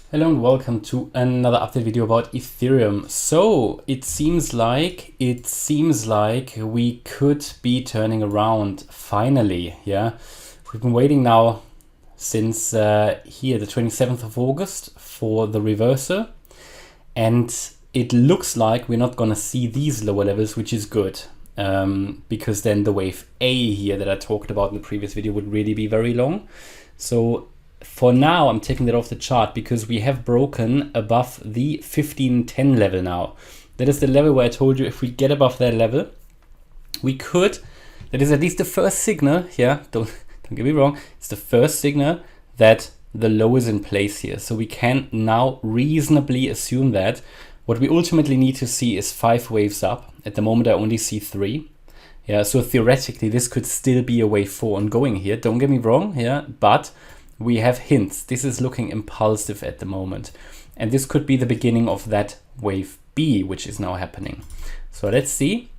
Hello and welcome to another update video about Ethereum. So it seems like we could be turning around finally. Yeah, we've been waiting now since here the 27th of August for the reversal, and it looks like we're not gonna see these lower levels, which is good, because then the wave A here that I talked about in the previous video would really be very long. So for now, I'm taking that off the chart because we have broken above the 1510 level now. That is the level where I told you if we get above that level, we could, that is at least the first signal, yeah, don't get me wrong, it's the first signal that the low is in place here. So we can now reasonably assume that. What we ultimately need to see is 5 waves up. At the moment, I only see 3. Yeah, so theoretically, this could still be a wave 4 ongoing here. Don't get me wrong, yeah, but we have hints. This is looking impulsive at the moment. And this could be the beginning of that wave B, which is now happening. So let's see.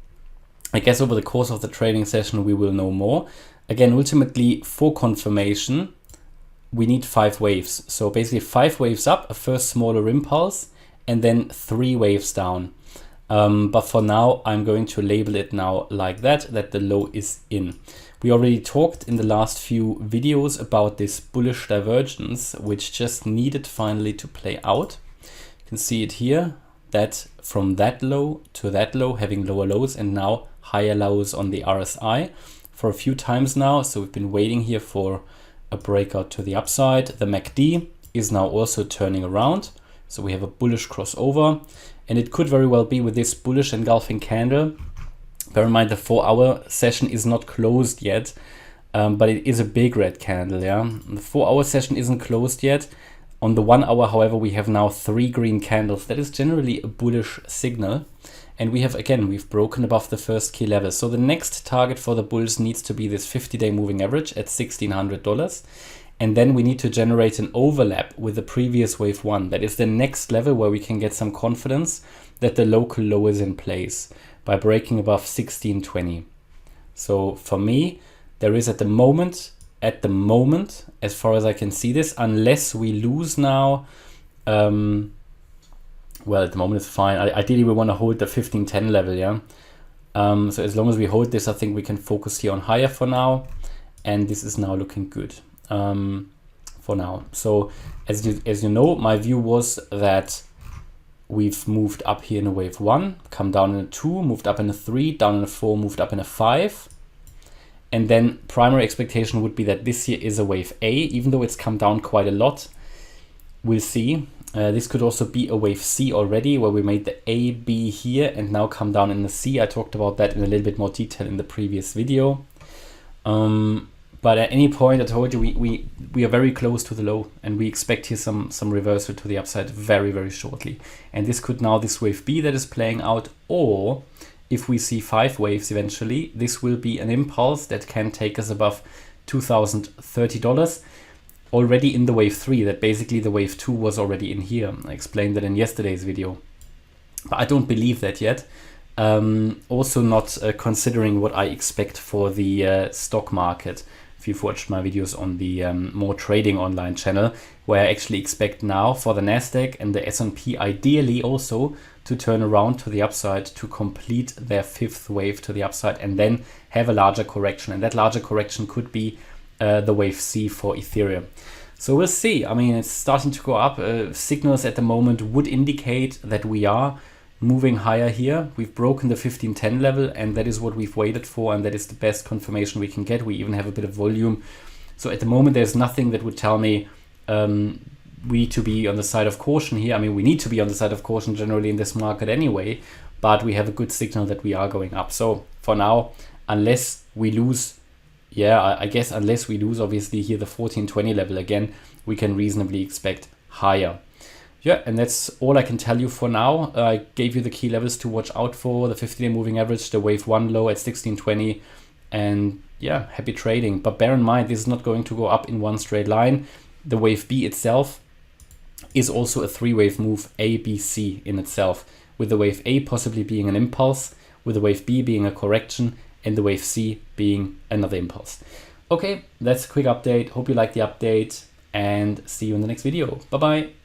I guess over the course of the trading session, we will know more. Again, ultimately, for confirmation, we need 5 waves. So basically 5 waves up, a first smaller impulse, and then 3 waves down. But for now, I'm going to label it now like that the low is in. We already talked in the last few videos about this bullish divergence, which just needed finally to play out. You can see it here, that from that low to that low, having lower lows and now higher lows on the RSI for a few times now. So we've been waiting here for a breakout to the upside. The MACD is now also turning around. So we have a bullish crossover, and it could very well be with this bullish engulfing candle. Bear in mind the 4-hour session is not closed yet, but it is a big red candle. Yeah, the 4-hour session isn't closed yet. On the 1 hour, however, we have now 3 green candles. That is generally a bullish signal, and we've broken above the first key level. So the next target for the bulls needs to be this 50-day moving average at $1,600. And then we need to generate an overlap with the previous wave 1. That is the next level where we can get some confidence that the local low is in place by breaking above 1620. So for me, there is at the moment, as far as I can see this, unless we lose now, well, at the moment it's fine. Ideally, we want to hold the 1510 level, yeah. So as long as we hold this, I think we can focus here on higher for now. And this is now looking good. For now. So as you know, my view was that we've moved up here in a wave 1, come down in a 2, moved up in a 3, down in a 4, moved up in a 5. And then primary expectation would be that this here is a wave A, even though it's come down quite a lot. We'll see. This could also be a wave C already, where we made the A, B here and now come down in the C. I talked about that in a little bit more detail in the previous video. But at any point, I told you, we are very close to the low, and we expect here some reversal to the upside very, very shortly. And this could now, this wave B that is playing out, or if we see 5 waves eventually, this will be an impulse that can take us above $2,030 already in the wave 3. That basically the wave 2 was already in here. I explained that in yesterday's video, but I don't believe that yet. Also not considering what I expect for the stock market. If you've watched my videos on the more trading online channel, where I actually expect now for the Nasdaq and the S&P ideally also to turn around to the upside, to complete their 5th wave to the upside, and then have a larger correction. And that larger correction could be the wave C for Ethereum. So we'll see. I mean, it's starting to go up. Signals at the moment would indicate that we are moving higher here. We've broken the 1510 level, and that is what we've waited for, and that is the best confirmation we can get. We even have a bit of volume. So at the moment, there's nothing that would tell me we need to be on the side of caution here. I mean, we need to be on the side of caution generally in this market anyway, but we have a good signal that we are going up. So for now, unless we lose, I guess unless we lose obviously here the 1420 level again, we can reasonably expect higher. Yeah, and that's all I can tell you for now. I gave you the key levels to watch out for, the 50-day moving average, the wave 1 low at 1620, and yeah, happy trading. But bear in mind, this is not going to go up in one straight line. The wave B itself is also a 3-wave move, A, B, C in itself, with the wave A possibly being an impulse, with the wave B being a correction, and the wave C being another impulse. Okay, that's a quick update. Hope you liked the update, and see you in the next video. Bye-bye.